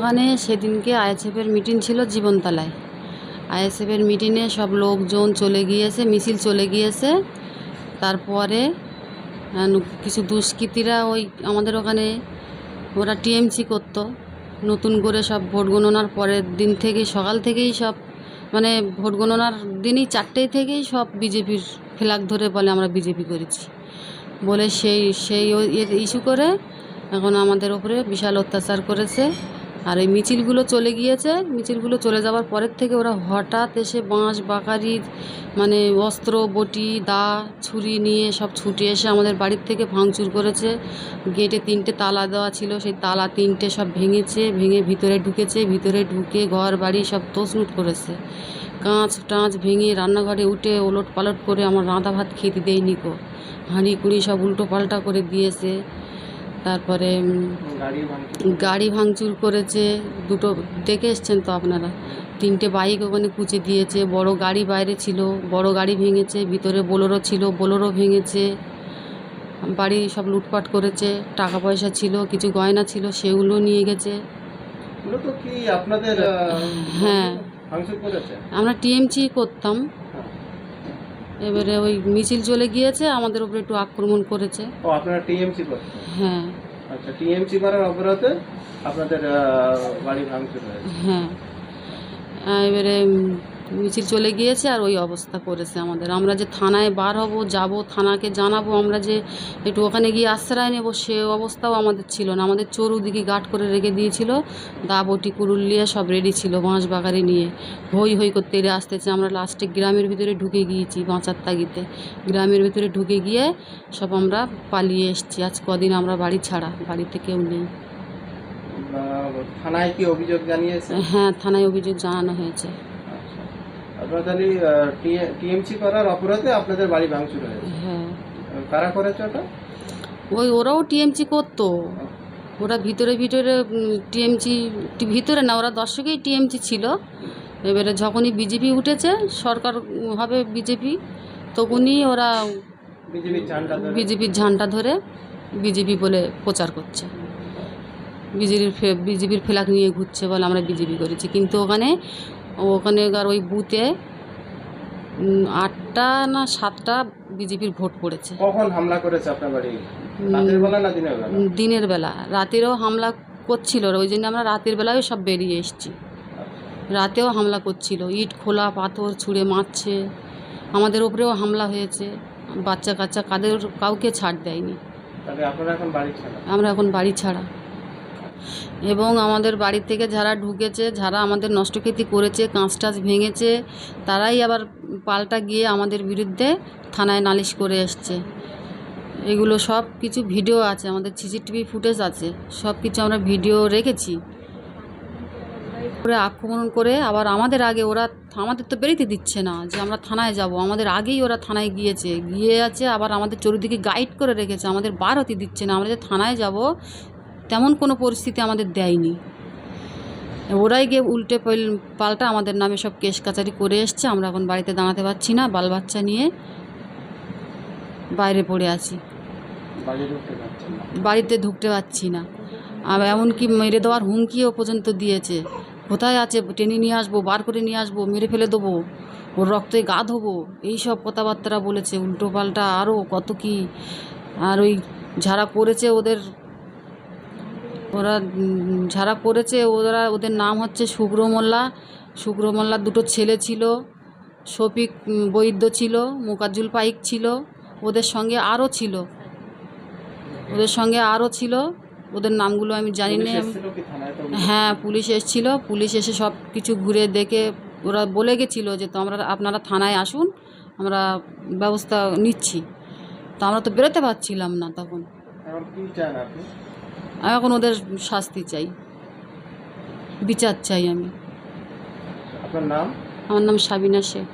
বাগানে সেদিনকে আইএসএফের মিটিং ছিল জীবনতলায়। আইএসএফের মিটিংয়ে সব লোকজন চলে গিয়েছে, মিছিল চলে গিয়েছে। তারপরে কিছু দুষ্কৃতীরা ওই আমাদের ওখানে ওরা টিএমসি করতো, নতুন করে সব ভোট গণনার পরের দিন থেকেই, সকাল থেকেই সব, মানে ভোট গণনার দিনই 4টে থেকেই সব বিজেপির ফ্ল্যাগ ধরে বলে আমরা বিজেপি করেছি বলে সেই ইস্যু করে এখন আমাদের ওপরে বিশাল অত্যাচার করেছে। আর এই মিছিলগুলো চলে গিয়েছে, মিছিলগুলো চলে যাওয়ার পরের থেকে ওরা হঠাৎ এসে বাঁশ বাকারি, মানে অস্ত্র বটি দা ছুরি নিয়ে সব ছুটে এসে আমাদের বাড়ির থেকে ভাঙচুর করেছে। গেটে 3টে তালা দেওয়া ছিল, সেই তালা 3টে সব ভেঙেছে, ভেঙে ভিতরে ঢুকেছে, ভিতরে ঢুকে ঘর বাড়ি সব তছনছ করেছে। কাঁচ টাঁচ ভেঙে রান্নাঘরে উঠে ওলট পালট করে আমার রাঁধা ভাত খেতে দেয়নি কো, হাঁড়ি কুড়ি সব উল্টো পাল্টা করে দিয়েছে। তারপরে গাড়ি ভাঙচুর করেছে, দুটো দেখে এসছেন তো আপনারা। 3টে বাইক ওখানে কুচে দিয়েছে, বড় গাড়ি বাইরে ছিল, বড় গাড়ি ভেঙেছে, ভিতরে বোলেরো ছিল, বোলেরো ভেঙেছে। বাড়ি সব লুটপাট করেছে, টাকা পয়সা ছিল, কিছু গয়না ছিল, সেগুলো নিয়ে গেছে। হ্যাঁ, আমরা টিএমসি করতাম। এবারে ওই মিছিল চলে গিয়েছে, আমাদের উপরে একটু আক্রমণ করেছে। আপনারা টিএমসি করতেন? হ্যাঁ। আচ্ছা, টিএমসি করার অপরাধে আপনাদের বাড়ি ভাঙচুর হয়েছে? হ্যাঁ, এবারে মিছিল চলে গিয়েছে আর ওই অবস্থা করেছে আমাদের। আমরা যে থানায় বার হব, যাব, থানাকে জানাবো আমরা যে একটু ওখানে গিয়ে আশ্রয় নেব, সে অবস্থাও আমাদের ছিল না। আমাদের চরুদিকে গার্ড করে রেখে দিয়েছিল, দা বটি কুরুল নিয়ে সব রেডি ছিল, বাঁশ বাগারি নিয়ে হই হই করতে এড়ে আসতেছে। আমরা লাস্টে গ্রামের ভিতরে ঢুকে গিয়েছি, বাঁচার তাগিতে গ্রামের ভিতরে ঢুকে গিয়ে সব আমরা পালিয়ে এসেছি। আজ কদিন আমরা বাড়ি ছাড়া, বাড়িতে কেউ নেই। থানায় কি অভিযোগ জানিয়েছে? হ্যাঁ, থানায় অভিযোগ জানানো হয়েছে। আপনারা তাহলে টিএমসি করার অপরাধে আপনাদের বাড়ি ভাঙচুর হয়েছে? হ্যাঁ। কারা করেছে ওটা? ওরাও টিএমসি করতো, ওরা ভিতরে ভিতরে টিএমসি, ভিতরে না, ওরা দর্শকেই টিএমসি ছিল। এবারে যখনই বিজেপি উঠেছে, সরকার হবে বিজেপি, তখনই ওরা বিজেপির ঝান্ডা ধরে বিজেপি বলে প্রচার করছে, বিজেপির ফ্ল্যাগ নিয়ে ঘুরছে, বলে আমরা বিজেপি করেছি। কিন্তু ওখানেকার ওই বুথে 8টা না 7টা বিজেপির ভোট পড়েছে। কখন হামলা করেছে আপনার বাড়ি? রাতের বেলা না দিনের বেলা? দিনের বেলা, রাতেরও হামলা করছিল, ওই জন্য আমরা রাতের বেলায় সব বেরিয়ে এসেছি। রাতেও হামলা করছিল, ইট খোলা পাথর ছুঁড়ে মারছে, আমাদের উপরেও হামলা হয়েছে। বাচ্চা কাচ্চা কাউকে ছাড় দেয়নি। আমরা এখন বাড়ি ছাড়া। এবং আমাদের বাড়ি থেকে যারা ঢুকেছে, যারা আমাদের নষ্টক্ষতি করেছে, কাঁচ টাচ ভেঙেছে, তারাই আবার পাল্টা গিয়ে আমাদের বিরুদ্ধে থানায় নালিশ করে এসছে। এগুলো সব কিছু ভিডিও আছে, আমাদের সিসিটিভি ফুটেজ আছে, সব কিছু আমরা ভিডিও রেখেছি। ওরা আক্রমণ করে আবার আমাদের আগে, ওরা আমাদের তো বেরোতে দিচ্ছে না যে আমরা থানায় যাব, আমাদের আগেই ওরা থানায় গিয়ে আছে, আবার আমাদের চারিদিকে গাইড করে রেখেছে, আমাদের বার হতে দিচ্ছে না। আমরা যে থানায় যাব তেমন কোনো পরিস্থিতি আমাদের দেয়নি। ওরাই গিয়ে উল্টে পাল্টা আমাদের নামে সব কেস কাচারি করে এসছে। আমরা এখন বাড়িতে দাঁড়াতে পারছি না, বাল বাচ্চা নিয়ে বাইরে পড়ে আছি, বাড়িতে ঢুকতে পারছি না। আর এমনকি মেরে দেওয়ার হুমকিও পর্যন্ত দিয়েছে, কোথায় আছে টেনে নিয়ে আসবো, বার করে নিয়ে আসবো, মেরে ফেলে দেবো, ওর রক্তে গা ধোবো, এইসব কথাবার্তা বলেছে, উল্টো পাল্টা আরও কত কি। আর ওই যারা করেছে ওদের নাম হচ্ছে শুভ্র মোল্লা, 2টো ছেলে ছিল, শফিক বৈদ্য ছিল, মুকাজ্জুল পাইক ছিল, ওদের সঙ্গে আরও ছিল, ওদের নামগুলো আমি জানি না। হ্যাঁ, পুলিশ এসেছিল, পুলিশ এসে সব কিছু ঘুরে দেখে ওরা বলে গেছিলো যে আপনারা থানায় আসুন, আমরা ব্যবস্থা নিচ্ছি। তো আমরা তো বেরোতে পারছিলাম না তখন। এখন ওদের শাস্তি চাই, বিচার চাই আমি। আপনার নাম? আমার নাম সাবিনা শেখ।